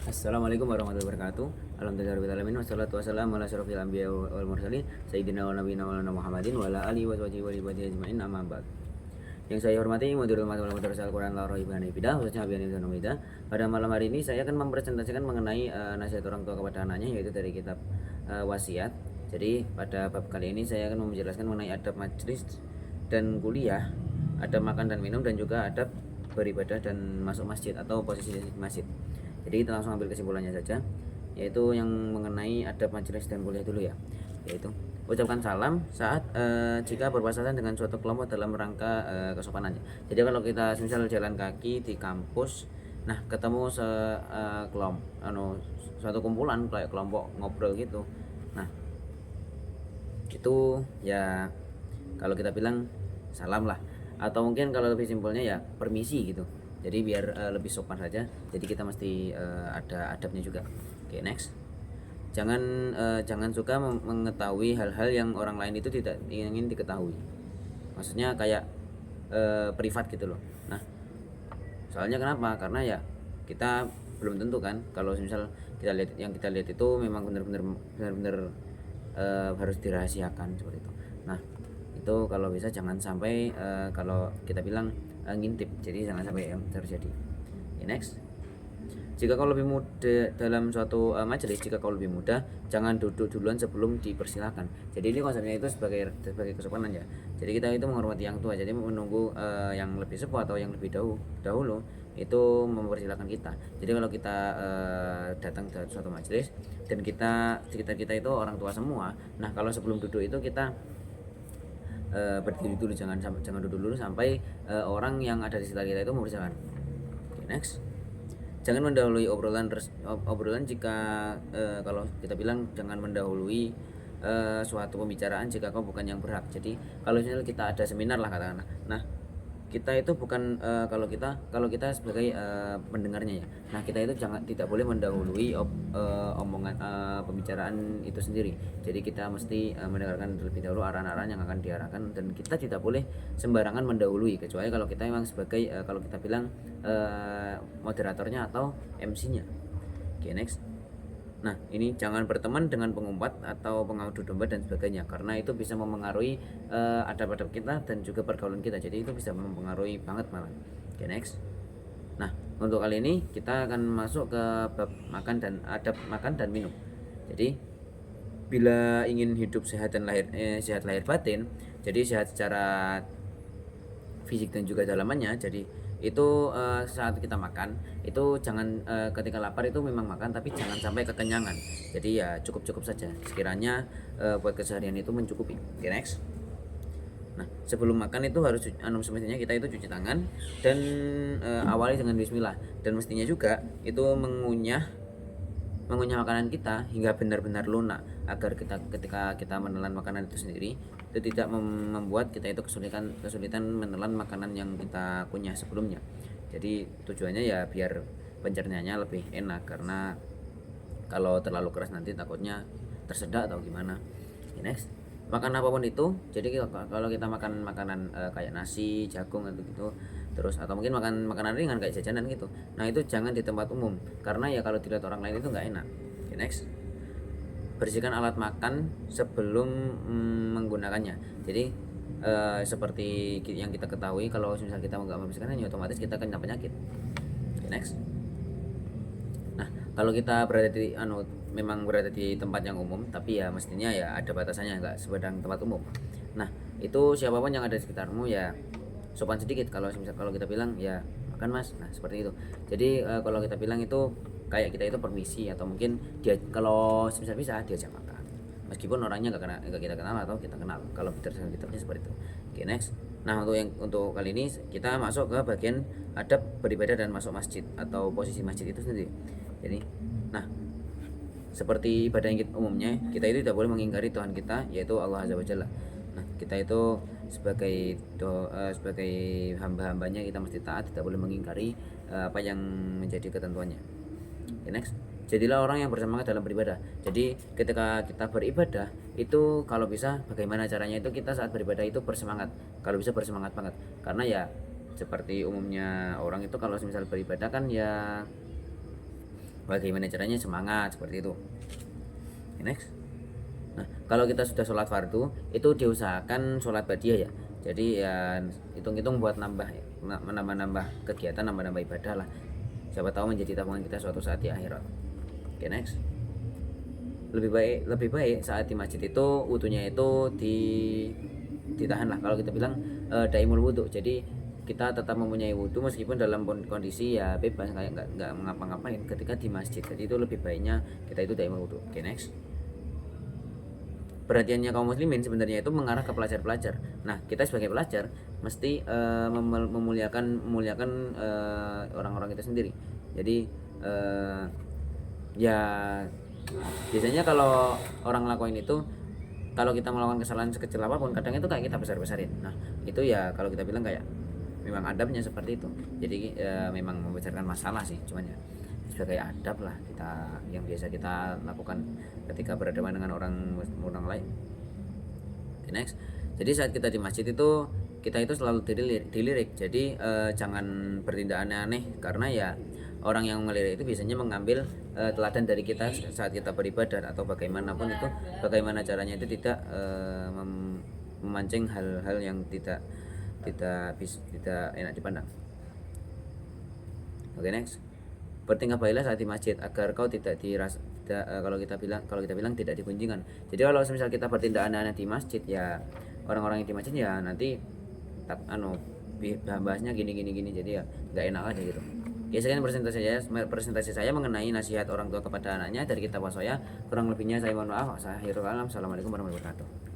Assalamualaikum warahmatullahi wabarakatuh. Alhamdulillahirabbil alamin wassalatu wassalamu ala asyrofil anbiya wal mursalin sayyidina wa nabiyina maulana Muhammadin wa ala alihi wa sahbihi wa ibadihi ajmain amma ba'd. Yang saya hormati Mudirul Matul Madrasah Al-Qur'an La Raibana Bidah, khususnya Abiyan Ibnu Numidah. Pada malam hari ini saya akan mempresentasikan mengenai nasihat orang tua kepada anaknya, yaitu dari kitab wasiat. Jadi pada bab kali ini saya akan menjelaskan mengenai adab majlis dan kuliah, adab makan dan minum, dan juga adab beribadah dan masuk masjid atau posisi di masjid. Jadi kita langsung ambil kesimpulannya saja, yaitu yang mengenai adab majelis dan kuliah dulu ya, yaitu ucapkan salam saat jika berpapasan dengan suatu kelompok dalam rangka kesopanannya. Jadi kalau kita misal jalan kaki di kampus, nah ketemu suatu kumpulan kayak kelompok ngobrol gitu, nah itu ya kalau kita bilang salam lah, atau mungkin kalau lebih simpelnya ya permisi gitu. Jadi biar lebih sopan saja, jadi kita mesti ada adabnya juga. Oke, next. Jangan suka mengetahui hal-hal yang orang lain itu tidak ingin diketahui. Maksudnya kayak privat gitu loh. Nah, soalnya kenapa? Karena ya kita belum tentu kan, kalau misal kita lihat itu memang benar-benar harus dirahasiakan seperti itu. Nah, itu kalau bisa jangan sampai kalau kita bilang ngintip, jadi jangan sampai yang terjadi. Okay, next. Jika kau lebih muda dalam suatu majelis, jika kau lebih muda, jangan duduk duluan sebelum dipersilakan. Jadi ini konsepnya itu sebagai kesopanan ya. Jadi kita itu menghormati yang tua, jadi menunggu yang lebih sepuh atau yang lebih dahulu itu mempersilahkan kita. Jadi kalau kita datang ke suatu majelis dan sekitar kita itu orang tua semua, nah kalau sebelum duduk itu kita berdiri dulu, jangan duduk dulu sampai orang yang ada di sekitar kita itu mempersilahkan. Okay, next. Jangan mendahului obrolan jika kalau kita bilang jangan mendahului suatu pembicaraan jika kau bukan yang berhak. Jadi kalau misalnya kita ada seminar lah katakanlah, nah kita itu bukan kalau kita sebagai pendengarnya ya, nah kita itu tidak boleh mendahului omongan pembicaraan itu sendiri. Jadi kita mesti mendengarkan terlebih dahulu arahan-arahan yang akan diarahkan, dan kita tidak boleh sembarangan mendahului, kecuali kalau kita memang sebagai kalau kita bilang moderatornya atau MC-nya. Oke, next. Nah, ini jangan berteman dengan pengumpat atau pengadu domba dan sebagainya, karena itu bisa mempengaruhi adab-adab kita dan juga pergaulan kita. Jadi itu bisa mempengaruhi banget malah. Oke, next. Nah, untuk kali ini kita akan masuk ke bab makan dan adab makan dan minum. Jadi bila ingin hidup sehat dan sehat lahir batin, jadi sehat secara fisik dan juga dalamannya. Jadi itu saat kita makan itu jangan ketika lapar itu memang makan, tapi jangan sampai kekenyangan. Jadi ya cukup saja sekiranya buat keseharian itu mencukupi. Okay, next. Nah, sebelum makan itu harus semestinya kita itu cuci tangan dan awali dengan bismillah, dan mestinya juga itu mengunyah makanan kita hingga benar-benar lunak, agar ketika kita menelan makanan itu sendiri itu tidak membuat kita itu kesulitan menelan makanan yang kita kunyah sebelumnya. Jadi tujuannya ya biar pencernaannya lebih enak, karena kalau terlalu keras nanti takutnya tersedak atau gimana. Next. Makan apapun itu, jadi kalau kita makan makanan kayak nasi, jagung atau gitu, terus atau mungkin makan makanan ringan kayak jajanan gitu, nah itu jangan di tempat umum, karena ya kalau dilihat orang lain itu nggak enak. Okay, next. Bersihkan alat makan sebelum menggunakannya. Jadi seperti yang kita ketahui, kalau misalnya kita nggak membersihkannya otomatis kita kena penyakit. Okay, next. Nah, kalau kita memang berada di tempat yang umum, tapi ya mestinya ya ada batasannya, nggak sebedang tempat umum. Nah, itu siapapun yang ada di sekitarmu ya sopan sedikit. Kalau kita bilang ya makan mas, nah seperti itu. Jadi kalau kita bilang itu kayak kita itu permisi, atau mungkin dia kalau bisa diajak makan, meskipun orangnya nggak kita kenal atau kita kenal. Kalau fiturnya seperti itu. Oke, next. Nah, untuk kali ini kita masuk ke bagian adab beribadah dan masuk masjid atau posisi masjid itu sendiri. Jadi, nah seperti ibadah yang umumnya, kita itu tidak boleh mengingkari Tuhan kita, yaitu Allah Azza wa Jalla. Nah, kita itu sebagai hamba-hambanya kita mesti taat, tidak boleh mengingkari apa yang menjadi ketentuannya. Okay, next. Jadilah orang yang bersemangat dalam beribadah. Jadi ketika kita beribadah itu kalau bisa bagaimana caranya itu kita saat beribadah itu bersemangat. Kalau bisa bersemangat banget. Karena ya seperti umumnya orang itu kalau misal beribadah kan ya bagaimana caranya semangat seperti itu. Okay, next. Nah, kalau kita sudah sholat fardu itu diusahakan sholat badiah ya. Jadi ya hitung-hitung buat nambah kegiatan, nambah ibadah lah. Siapa tahu menjadi tabungan kita suatu saat di akhirat. Oke, next. Lebih baik saat di masjid itu wudunya itu ditahan lah. Kalau kita bilang daimul wudu. Jadi kita tetap mempunyai wudu meskipun dalam kondisi ya bebas, kayak nggak ngapa-ngapain ketika di masjid. Jadi itu lebih baiknya kita itu daimul wudu. Oke, next. Perhatiannya kaum muslimin sebenarnya itu mengarah ke pelajar-pelajar. Nah, kita sebagai pelajar mesti memuliakan orang-orang itu sendiri. Jadi ya biasanya kalau orang ngelakuin itu, kalau kita melakukan kesalahan sekecil apapun, kadang itu kayak kita besar-besarin. Nah, itu ya kalau kita bilang kayak memang adabnya seperti itu. Jadi memang membesarkan masalah sih, cuman ya sebagai adab lah kita yang biasa kita lakukan ketika berhadapan dengan orang lain. Okay, next. Jadi saat kita di masjid itu kita itu selalu dilirik. Jadi jangan bertindak aneh-aneh, karena ya orang yang melirik itu biasanya mengambil teladan dari kita saat kita beribadah atau bagaimanapun itu, bagaimana caranya itu tidak memancing hal-hal yang tidak enak dipandang. Oke, next. Bertingkah baiklah saat di masjid agar kau tidak kalau kita bilang tidak digunjingkan. Jadi kalau misal kita bertindak aneh-aneh di masjid ya, orang-orang yang di masjid ya nanti bahasnya gini, jadi ya nggak enak aja gitu. Oke, sekian presentasi saya mengenai nasihat orang tua kepada anaknya dari kitab Wasoya. Kurang lebihnya saya mohon maaf. Assalamualaikum warahmatullahi wabarakatuh.